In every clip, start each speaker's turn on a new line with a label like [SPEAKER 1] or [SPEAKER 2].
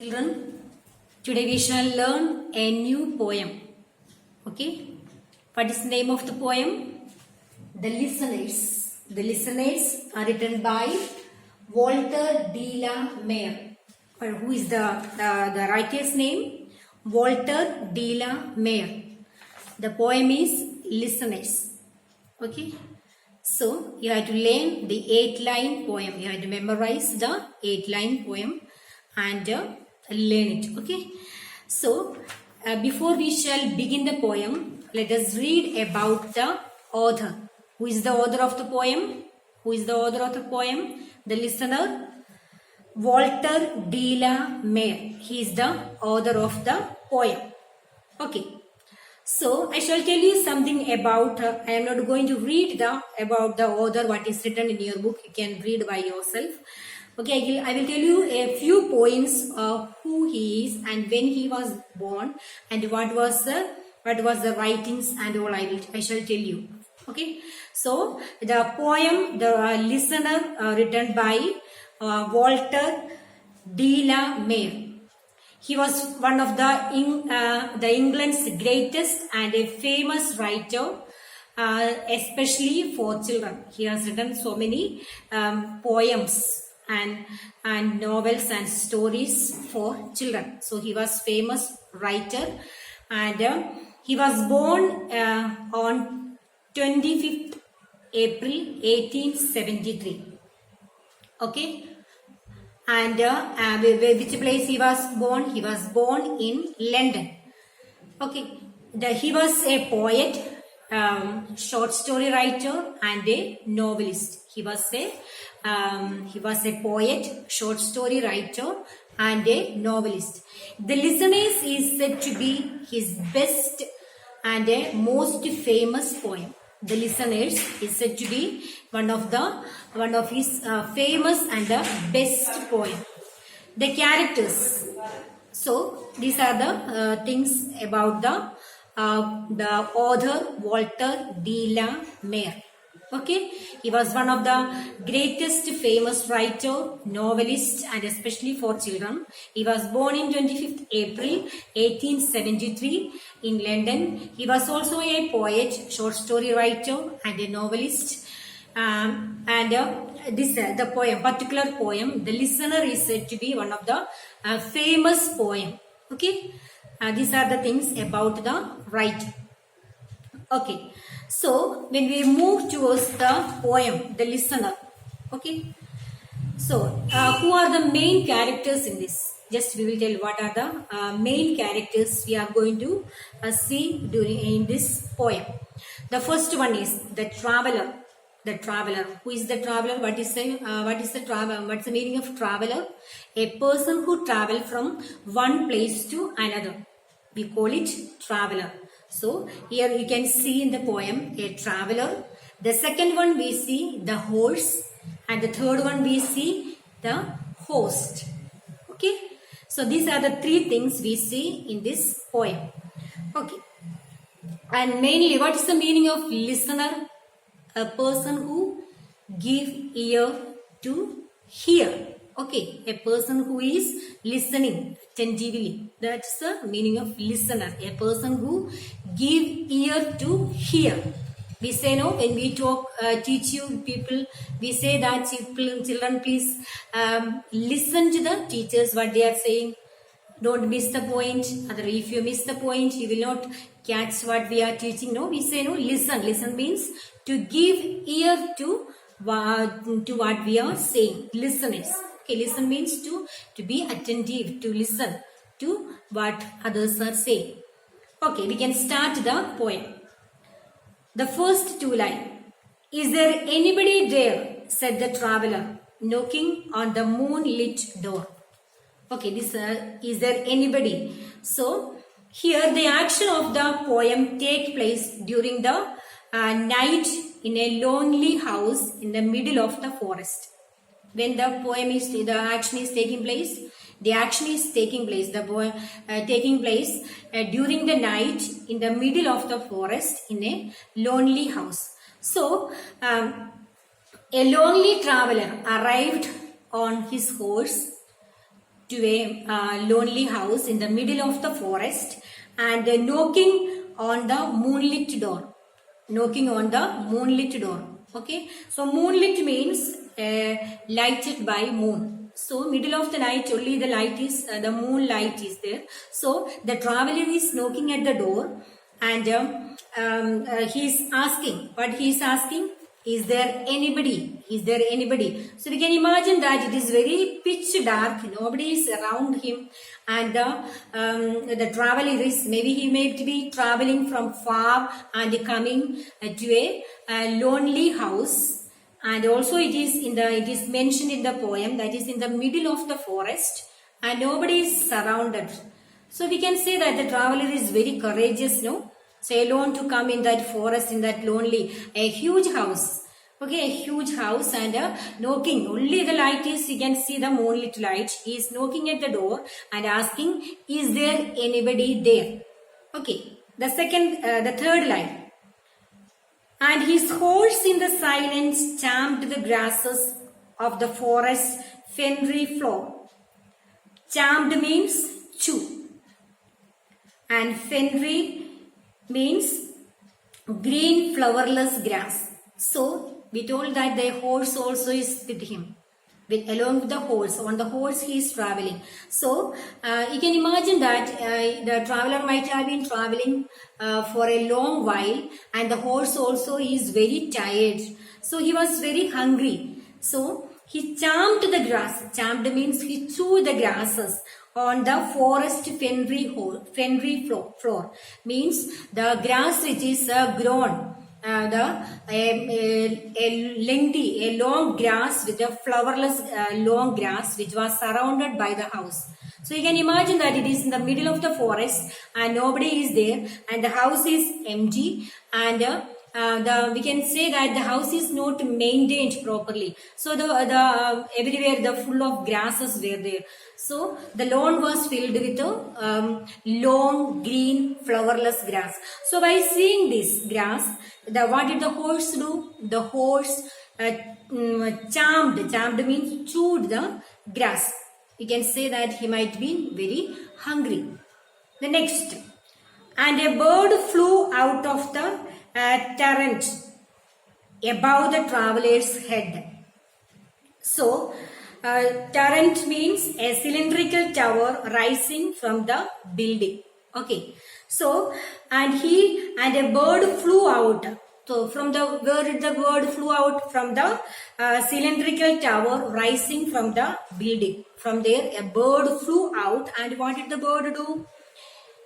[SPEAKER 1] Children, today we shall learn a new poem. Okay? What is the name of the poem? The Listeners. The Listeners are written by Walter de la Mare. Who is the writer's name? Walter de la Mare. The poem is Listeners. Okay? So, you have to learn the 8-line poem. You have to memorize the 8-line poem and learn it. Okay. So, before we shall begin the poem, let us read about the author. Who is the author of the poem? Who is the author of the poem? The listener, Walter de la Mare. He is the author of the poem. Okay. So, I shall tell you something about, I am not going to read about the author, what is written in your book. You can read by yourself. Okay, I will tell you a few points of who he is and when he was born and what was the writings and all I shall tell you. Okay, so the poem, the listener, written by Walter de la Mare. He was one of the England's greatest and a famous writer, especially for children. He has written so many poems and novels and stories for children. So he was famous writer, and he was born on 25th April 1873. Okay. And which place he was born? He was born in London. Okay. He was a poet, short story writer and a novelist. He was a poet, short story writer and a novelist. The Listeners is said to be his best and a most famous poem. The Listeners is said to be one of his famous and the best poem. The characters. So these are the things about the author Walter de la Mare. Okay, he was one of the greatest famous writer, novelist, and especially for children. He was born in 25th April 1873 in London. He was also a poet, short story writer, and a novelist. The poem, particular poem, The Listener, is said to be one of the famous poem. Okay, these are the things about the writer. Okay, so when we move towards the poem, The Listener, okay, so who are the main characters in this? Just we will tell what are the main characters we are going to see in this poem. The first one is the traveler. The traveler. Who is the traveler? What is the traveler? What's the meaning of traveler? A person who travel from one place to another. We call it traveler. So here you can see in the poem a traveler. The second one we see the horse, and the third one we see the host. Okay. So these are the three things we see in this poem. Okay. And mainly, what is the meaning of listener? A person who give ear to hear. Okay, a person who is listening attentively. That's the meaning of listener. A person who give ear to hear. We say no, when we talk, teach you people, we say that children please listen to the teachers what they are saying. Don't miss the point. Otherwise, if you miss the point, you will not catch what we are teaching. No, we say no, listen. Listen means to give ear to what we are saying. Listeners. Okay, listen means to be attentive, to listen to what others are saying. Okay, we can start the poem. The first two lines. Is there anybody there? Said the traveler, knocking on the moonlit door. Okay, this is there anybody? So here the action of the poem take place during the night in a lonely house in the middle of the forest. When the action is taking place, during the night in the middle of the forest in a lonely house. So a lonely traveler arrived on his horse to a lonely house in the middle of the forest and knocking on the moonlit door. Knocking on the moonlit door. Okay, so moonlit means lighted by moon. So middle of the night only the light is the moonlight is there. So the traveler is knocking at the door and he is asking. What he is asking? Is there anybody? Is there anybody? So we can imagine that it is very pitch dark. Nobody is around him, and the traveler is maybe he may be traveling from far and coming to a lonely house. And also it is mentioned in the poem that is in the middle of the forest and nobody is surrounded. So we can say that the traveler is very courageous, no? So alone to come in that forest, in that lonely, a huge house. Okay, a huge house and knocking. Only the light is, you can see the moonlit light. He is knocking at the door and asking, is there anybody there? Okay, the third line. And his horse in the silence champed the grasses of the forest fenry floor. Champed means chew. And fenry means green flowerless grass. So we told that the horse also is with him. Along with the horse, on the horse he is traveling. So you can imagine that the traveler might have been traveling for a long while and the horse also is very tired. So he was very hungry. So he champed the grass. Champed means he chewed the grasses on the forest fenry floor. Means the grass which is grown. A long grass with a flowerless long grass which was surrounded by the house. So you can imagine that it is in the middle of the forest and nobody is there and the house is empty and we can say that the house is not maintained properly. So everywhere the full of grasses were there. So the lawn was filled with long green flowerless grass. So by seeing this grass, what did the horse do? The horse champed. Champed means chewed the grass. You can say that he might be very hungry. The next, and a bird flew out of the torrent above the traveler's head. So torrent means a cylindrical tower rising from the building. Okay. So and a bird flew out. So where did the bird flew out? From the cylindrical tower rising from the building. From there a bird flew out and what did the bird do?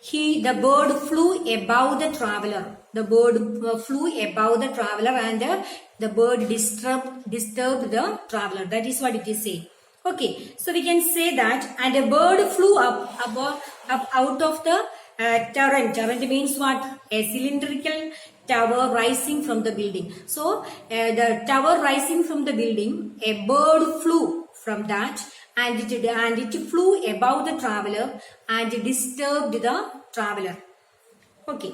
[SPEAKER 1] The bird flew above the traveler. The bird flew above the traveler and the bird disturbed the traveler. That is what it is saying. Okay, so we can say that and a bird flew up out of the torrent. Torrent means what? A cylindrical tower rising from the building. So the tower rising from the building, a bird flew from that and it flew above the traveler and disturbed the traveler. Okay.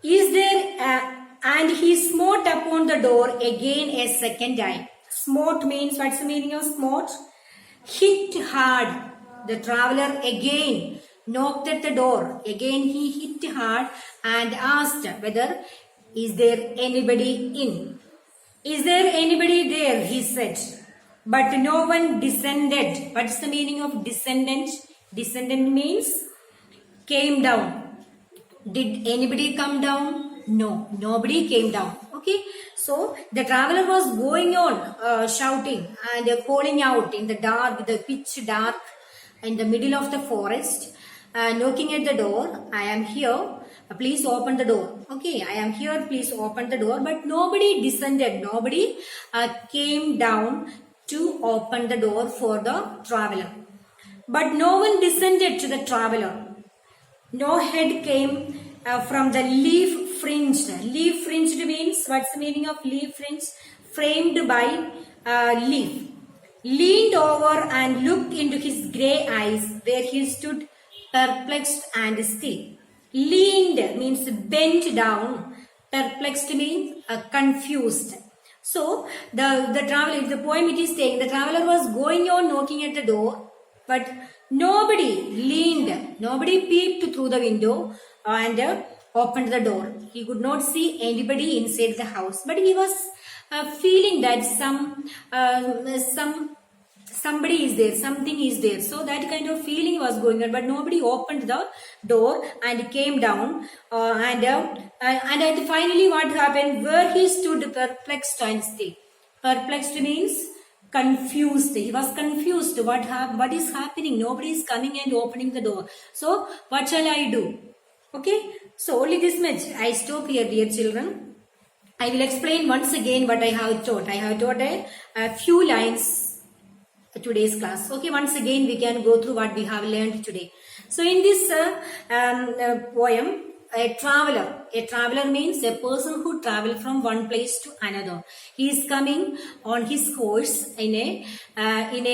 [SPEAKER 1] Is there and he smote upon the door again a second time. Smote means, what's the meaning of smote? Hit hard. The traveler again knocked at the door. Again he hit hard and asked whether is there anybody in. Is there anybody there? He said. But no one descended. What's the meaning of descendant? Descendant means came down. Did anybody come down? No, nobody came down. Okay, so the traveler was going on shouting and calling out in the dark, the pitch dark, in the middle of the forest, knocking at the door. I am here. Please open the door. Okay, I am here. Please open the door. But nobody descended. Nobody came down to open the door for the traveler. But no one descended to the traveler. No head came from the leaf fringed. Leaf fringed means, what's the meaning of leaf fringed? Framed by leaf. Leaned over and looked into his grey eyes where he stood perplexed and still. Leaned means bent down. Perplexed means confused. So the traveler, the poem it is saying, the traveler was going on knocking at the door but nobody peeped through the window and opened the door. He could not see anybody inside the house, but he was feeling that somebody is there, something is there. So that kind of feeling was going on, but nobody opened the door and came down. And finally, what happened? Where he stood perplexed and still. Perplexed means confused. He was confused. What is happening? Nobody is coming and opening the door. So what shall I do? Okay. So only this much. I stop here, dear children. I will explain once again what I have taught. I have taught a few lines today's class. Okay, once again we can go through what we have learned today. So in this poem, a traveler means a person who travel from one place to another. He is coming on his horse in a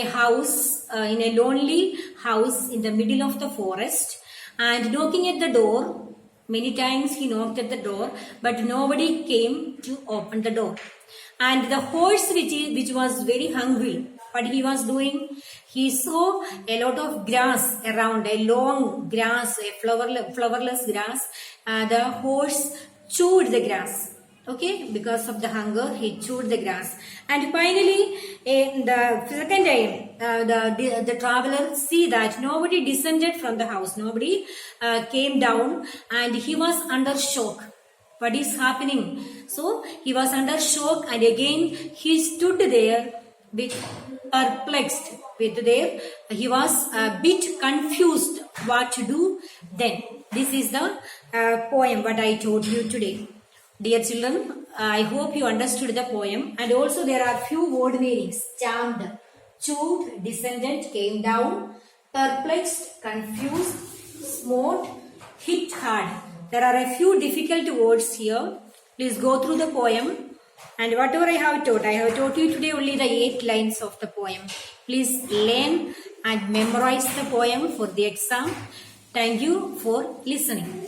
[SPEAKER 1] house, in a lonely house in the middle of the forest, and knocking at the door. Many times he knocked at the door, but nobody came to open the door. And the horse, which was very hungry, what he was doing, he saw a lot of grass around, a long grass, a flowerless grass. The horse chewed the grass. Okay, because of the hunger, he chewed the grass. And finally, the second time, the traveler see that nobody descended from the house. Nobody came down, and he was under shock. What is happening? So he was under shock, and again he stood there with perplexed. He was a bit confused what to do then. This is the poem what I told you today. Dear children, I hope you understood the poem, and also there are few word meanings. Charmed, chewed, descended, came down, perplexed, confused, smote, hit hard. There are a few difficult words here. Please go through the poem. And whatever I have taught you today only the 8 lines of the poem. Please learn and memorize the poem for the exam. Thank you for listening.